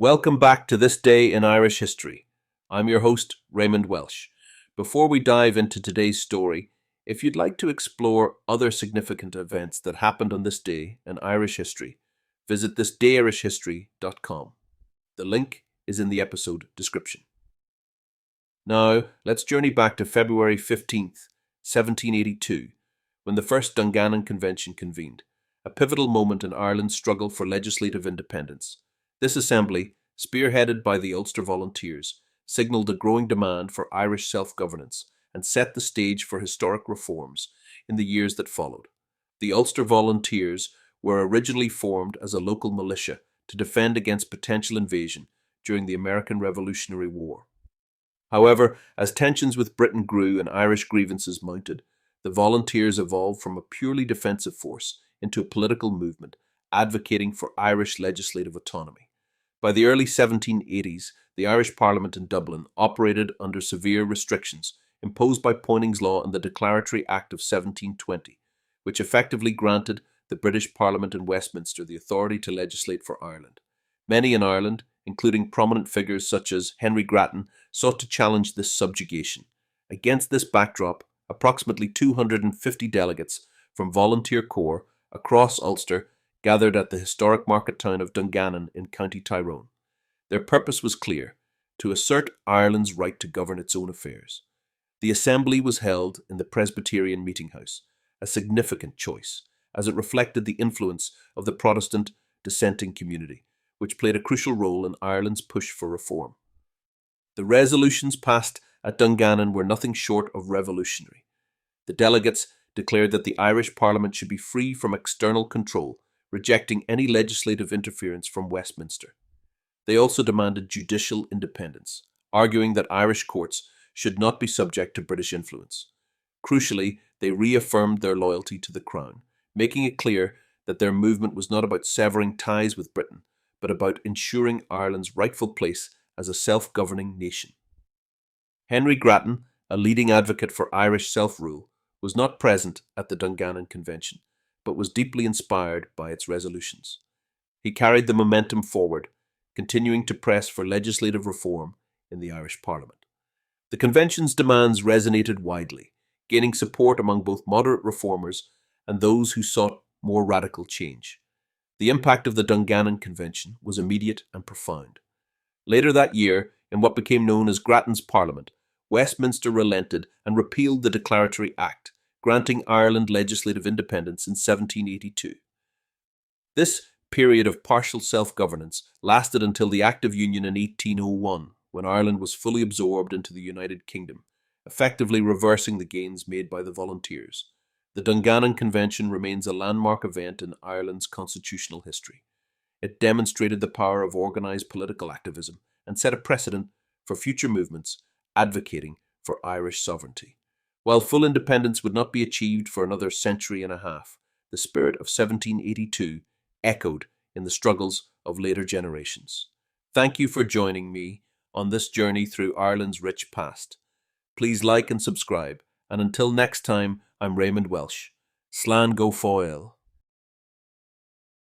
Welcome back to This Day in Irish History. I'm your host, Raymond Welsh. Before we dive into today's story, if you'd like to explore other significant events that happened on this day in Irish history, visit thisdayirishhistory.com. The link is in the episode description. Now, let's journey back to February 15th, 1782, when the first Dungannon Convention convened, a pivotal moment in Ireland's struggle for legislative independence. This assembly, spearheaded by the Ulster Volunteers, signalled a growing demand for Irish self-governance and set the stage for historic reforms in the years that followed. The Ulster Volunteers were originally formed as a local militia to defend against potential invasion during the American Revolutionary War. However, as tensions with Britain grew and Irish grievances mounted, the Volunteers evolved from a purely defensive force into a political movement advocating for Irish legislative autonomy. By the early 1780s, the Irish Parliament in Dublin operated under severe restrictions imposed by Poyning's Law and the Declaratory Act of 1720, which effectively granted the British Parliament in Westminster the authority to legislate for Ireland. Many in Ireland, including prominent figures such as Henry Grattan, sought to challenge this subjugation. Against this backdrop, approximately 250 delegates from volunteer corps across Ulster gathered at the historic market town of Dungannon in County Tyrone. Their purpose was clear: to assert Ireland's right to govern its own affairs. The assembly was held in the Presbyterian Meeting House, a significant choice, as it reflected the influence of the Protestant dissenting community, which played a crucial role in Ireland's push for reform. The resolutions passed at Dungannon were nothing short of revolutionary. The delegates declared that the Irish Parliament should be free from external control, rejecting any legislative interference from Westminster. They also demanded judicial independence, arguing that Irish courts should not be subject to British influence. Crucially, they reaffirmed their loyalty to the Crown, making it clear that their movement was not about severing ties with Britain, but about ensuring Ireland's rightful place as a self-governing nation. Henry Grattan, a leading advocate for Irish self-rule, was not present at the Dungannon Convention, but was deeply inspired by its resolutions. He carried the momentum forward, continuing to press for legislative reform in the Irish Parliament. The Convention's demands resonated widely, gaining support among both moderate reformers and those who sought more radical change. The impact of the Dungannon Convention was immediate and profound. Later that year, in what became known as Grattan's Parliament, Westminster relented and repealed the Declaratory Act, granting Ireland legislative independence in 1782. This period of partial self-governance lasted until the Act of Union in 1801, when Ireland was fully absorbed into the United Kingdom, effectively reversing the gains made by the Volunteers. The Dungannon Convention remains a landmark event in Ireland's constitutional history. It demonstrated the power of organised political activism and set a precedent for future movements advocating for Irish sovereignty. While full independence would not be achieved for another century and a half, the spirit of 1782 echoed in the struggles of later generations. Thank you for joining me on this journey through Ireland's rich past. Please like and subscribe, and until next time, I'm Raymond Welsh. Slán go fóill.